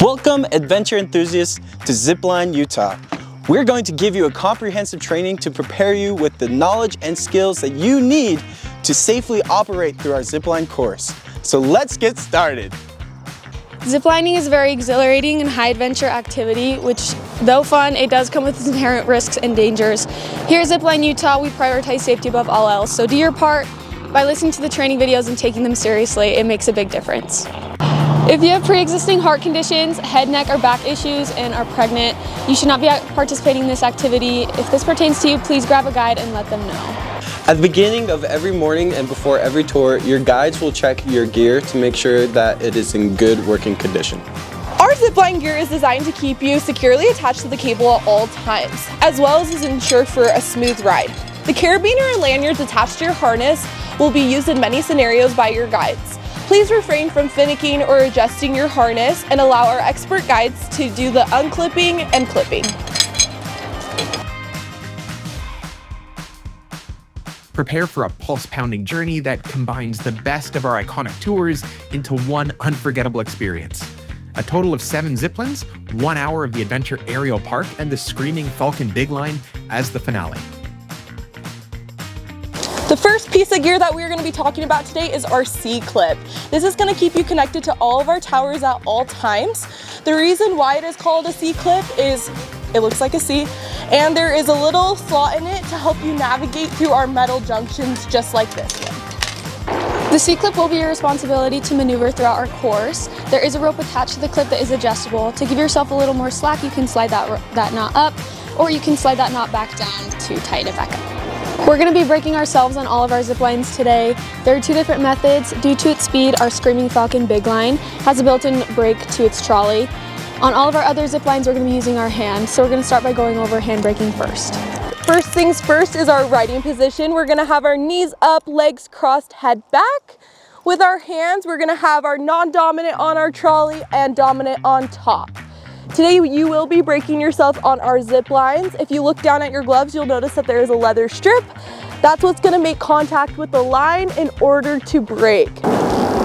Welcome, adventure enthusiasts, to Zipline, Utah. We're going to give you a comprehensive training to prepare you with the knowledge and skills that you need to safely operate through our Zipline course. So let's get started. Ziplining is a very exhilarating and high-adventure activity, which, though fun, it does come with its inherent risks and dangers. Here at Zipline, Utah, we prioritize safety above all else, so do your part by listening to the training videos and taking them seriously. It makes a big difference. If you have pre-existing heart conditions, head, neck, or back issues, and are pregnant, you should not be participating in this activity. If this pertains to you, please grab a guide and let them know. At the beginning of every morning and before every tour, your guides will check your gear to make sure that it is in good working condition. Our zipline gear is designed to keep you securely attached to the cable at all times, as well as ensure for a smooth ride. The carabiner and lanyards attached to your harness will be used in many scenarios by your guides. Please refrain from finicking or adjusting your harness and allow our expert guides to do the unclipping and clipping. Prepare for a pulse-pounding journey that combines the best of our iconic tours into one unforgettable experience. A total of 7 ziplines, 1 hour of the adventure aerial park, and the screaming Falcon big line as the finale. The first piece of gear that we're going to be talking about today is our C-clip. This is going to keep you connected to all of our towers at all times. The reason why it is called a C-clip is it looks like a C, and there is a little slot in it to help you navigate through our metal junctions just like this one. The C-clip will be your responsibility to maneuver throughout our course. There is a rope attached to the clip that is adjustable. To give yourself a little more slack, you can slide that knot up, or you can slide that knot back down to tighten it back up. We're going to be braking ourselves on all of our zip lines today. There are 2 different methods. Due to its speed, our Screaming Falcon big line has a built-in brake to its trolley. On all of our other zip lines, we're going to be using our hand, so we're going to start by going over hand braking first. First things first is our riding position. We're going to have our knees up, legs crossed, head back. With our hands, we're going to have our non-dominant on our trolley and dominant on top. Today you will be braking yourself on our zip lines. If you look down at your gloves, you'll notice that there is a leather strip. That's what's going to make contact with the line in order to brake.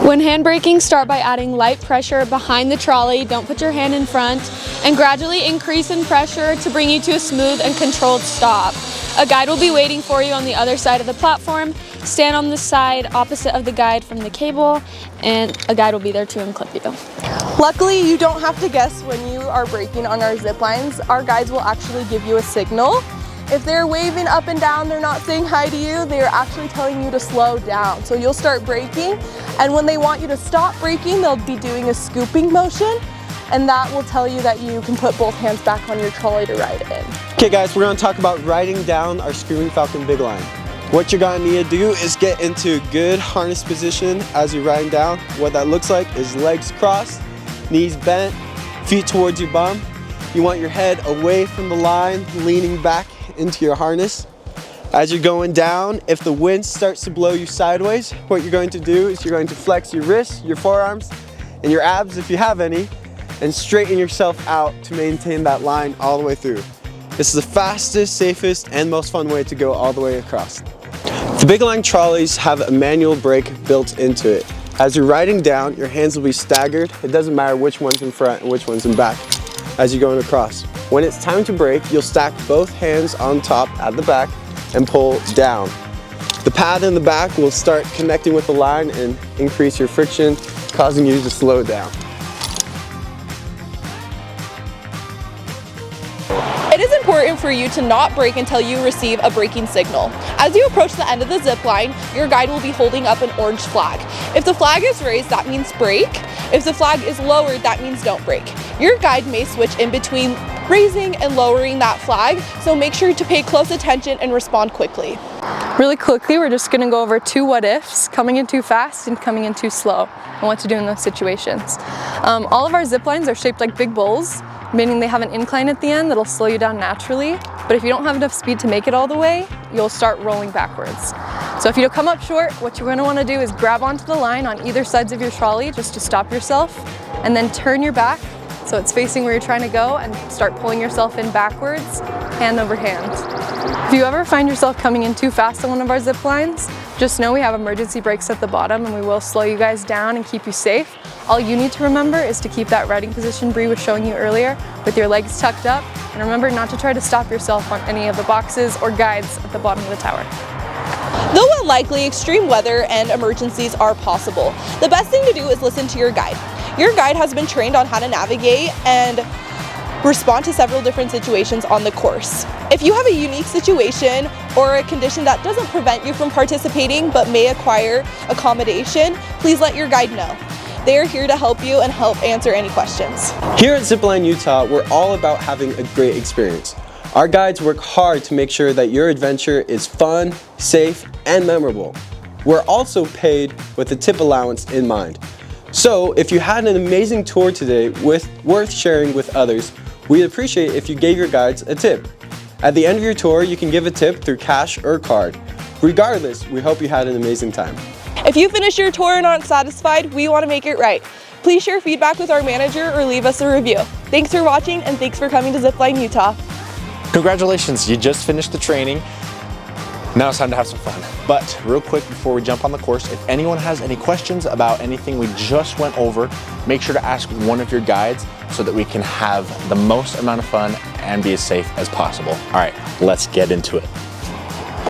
When hand braking, start by adding light pressure behind the trolley. Don't put your hand in front, and gradually increase in pressure to bring you to a smooth and controlled stop. A guide will be waiting for you on the other side of the platform. Stand on the side opposite of the guide from the cable, and a guide will be there to unclip you. Luckily, you don't have to guess when you are braking on our zip lines. Our guides will actually give you a signal. If they're waving up and down, they're not saying hi to you, they're actually telling you to slow down. So you'll start braking, and when they want you to stop braking, they'll be doing a scooping motion, and that will tell you that you can put both hands back on your trolley to ride in. Okay guys, we're going to talk about riding down our Screaming Falcon big line. What you're going to need to do is get into good harness position as you're riding down. What that looks like is legs crossed, knees bent, feet towards your bum. You want your head away from the line, leaning back into your harness. As you're going down, if the wind starts to blow you sideways, what you're going to do is you're going to flex your wrists, your forearms, and your abs if you have any, and straighten yourself out to maintain that line all the way through. This is the fastest, safest, and most fun way to go all the way across. The big line trolleys have a manual brake built into it. As you're riding down, your hands will be staggered. It doesn't matter which one's in front and which one's in back as you're going across. When it's time to brake, you'll stack both hands on top at the back and pull down. The pad in the back will start connecting with the line and increase your friction, causing you to slow down. It is important for you to not brake until you receive a braking signal. As you approach the end of the zip line, your guide will be holding up an orange flag. If the flag is raised, that means brake. If the flag is lowered, that means don't brake. Your guide may switch in between raising and lowering that flag, so make sure to pay close attention and respond quickly. Really quickly, we're just gonna go over 2 what-ifs, coming in too fast and coming in too slow, and what to do in those situations. All of our zip lines are shaped like big bowls, meaning they have an incline at the end that'll slow you down naturally, but if you don't have enough speed to make it all the way, you'll start rolling backwards. So if you come up short, what you're gonna wanna do is grab onto the line on either sides of your trolley just to stop yourself, and then turn your back so it's facing where you're trying to go, and start pulling yourself in backwards, hand over hand. If you ever find yourself coming in too fast on one of our zip lines, Just know we have emergency brakes at the bottom and we will slow you guys down and keep you safe. All you need to remember is to keep that riding position Bree was showing you earlier with your legs tucked up, and remember not to try to stop yourself on any of the boxes or guides at the bottom of the tower. Though unlikely, extreme weather and emergencies are possible. The best thing to do is listen to your guide. Your guide has been trained on how to navigate and respond to several different situations on the course. If you have a unique situation or a condition that doesn't prevent you from participating but may require accommodation, please let your guide know. They are here to help you and help answer any questions. Here at Zipline Utah, we're all about having a great experience. Our guides work hard to make sure that your adventure is fun, safe, and memorable. We're also paid with a tip allowance in mind. So if you had an amazing tour today worth sharing with others, we'd appreciate if you gave your guides a tip. At the end of your tour, you can give a tip through cash or card. Regardless, we hope you had an amazing time. If you finish your tour and aren't satisfied, we want to make it right. Please share feedback with our manager or leave us a review. Thanks for watching and thanks for coming to Zipline Utah. Congratulations, you just finished the training. Now it's time to have some fun. But real quick before we jump on the course, if anyone has any questions about anything we just went over, make sure to ask one of your guides so that we can have the most amount of fun and be as safe as possible. All right, let's get into it.